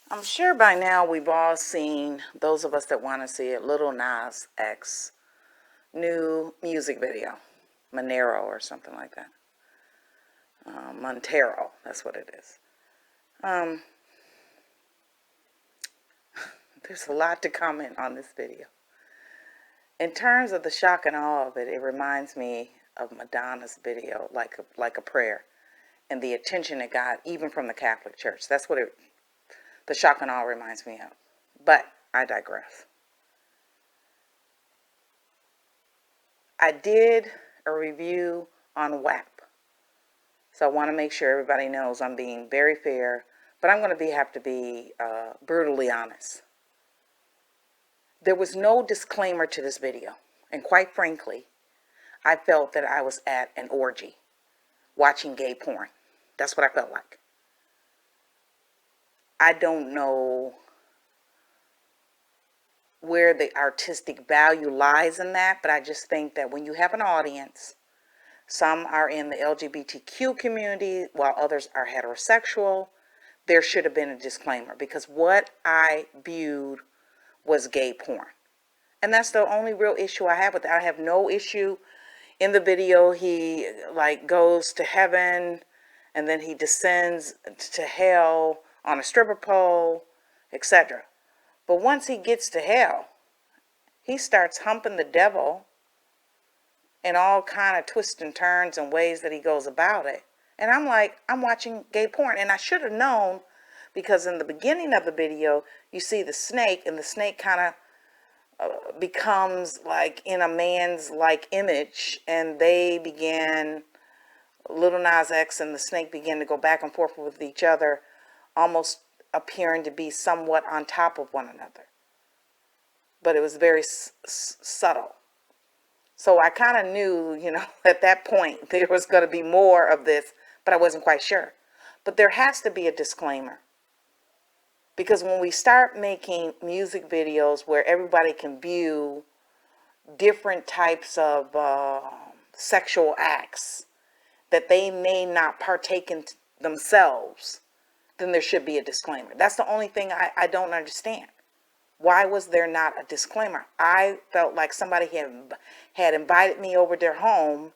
I'm sure by now we've all seen, those of us that want to see it, Lil Nas X new music video, Monero or something like that. Montero, that's what it is. Um, there's a lot to comment on this video. In terms of the shock and awe of it, it reminds me of Madonna's video, like a prayer, and the attention it got, even from the Catholic Church. That's what the shock and awe reminds me of. But I digress. I did a review on WAP, so I want to make sure everybody knows I'm being very fair, but I'm going to have to be brutally honest. There was no disclaimer to this video, and quite frankly, I felt that I was at an orgy, watching gay porn. That's what I felt like. I don't know where the artistic value lies in that, but I just think that when you have an audience, some are in the LGBTQ community while others are heterosexual, there should have been a disclaimer, because what I viewed was gay porn. And that's the only real issue I have with it. I have no issue in the video. He goes to heaven and then he descends to hell on a stripper pole, etc. But once he gets to hell, he starts humping the devil in all kind of twists and turns and ways that he goes about it. And I'm like, I'm watching gay porn. And I should have known, because in the beginning of the video, you see the snake, and the snake kind of becomes like in a man's like image, and they began, Lil Nas X and the snake began to go back and forth with each other, almost appearing to be somewhat on top of one another. But it was very subtle. So I kind of knew, at that point there was going to be more of this, but I wasn't quite sure. But there has to be a disclaimer. Because when we start making music videos where everybody can view different types of sexual acts that they may not partake in themselves, then there should be a disclaimer. That's the only thing I don't understand. Why was there not a disclaimer? I felt like somebody had invited me over their home,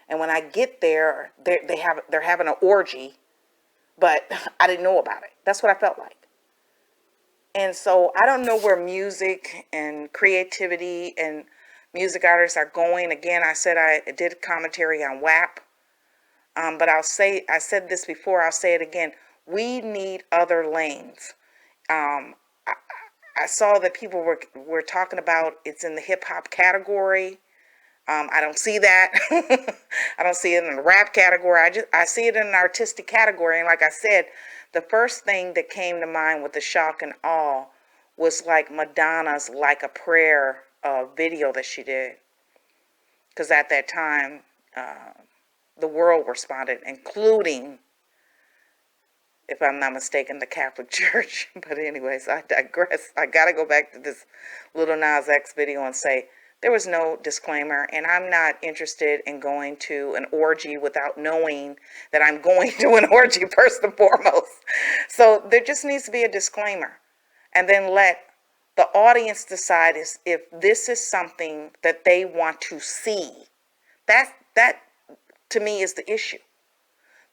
and when I get there, they're having an orgy, but I didn't know about it. That's what I felt like. And so I don't know where music and creativity and music artists are going. Again, I said I did a commentary on WAP, but I said this before, I'll say it again. We need other lanes. I saw that people were talking about it's in the hip hop category. I don't see that. I don't see it in the rap category. I see it in an artistic category. And like I said, the first thing that came to mind with the shock and awe was like Madonna's Like a Prayer video that she did. Because at that time, the world responded, including, if I'm not mistaken, the Catholic Church. But anyways, I digress. I got to go back to this Lil Nas X video and say, there was no disclaimer, and I'm not interested in going to an orgy without knowing that I'm going to an orgy first and foremost. So there just needs to be a disclaimer, and then let the audience decide if this is something that they want to see. That to me is the issue.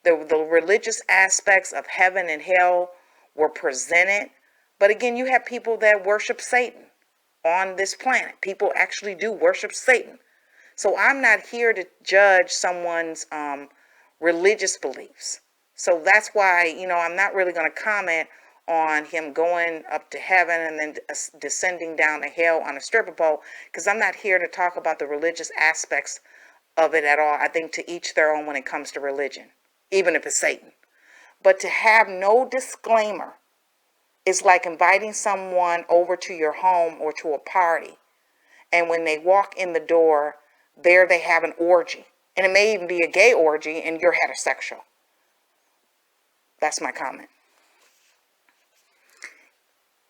The religious aspects of heaven and hell were presented, but again, you have people that worship Satan on this planet. People actually do worship Satan. So I'm not here to judge someone's religious beliefs. So that's why, I'm not really going to comment on him going up to heaven and then descending down to hell on a stripper pole, because I'm not here to talk about the religious aspects of it at all. I think to each their own when it comes to religion, even if it's Satan. But to have no disclaimer, it's like inviting someone over to your home or to a party, and when they walk in the door, there they have an orgy. And it may even be a gay orgy, and you're heterosexual. That's my comment.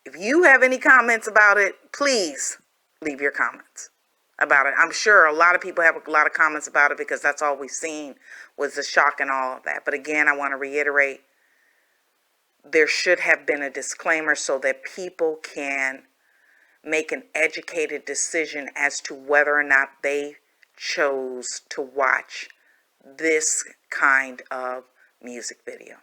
If you have any comments about it, please leave your comments about it. I'm sure a lot of people have a lot of comments about it, because that's all we've seen was the shock and all of that. But again, I want to reiterate, there should have been a disclaimer so that people can make an educated decision as to whether or not they chose to watch this kind of music video.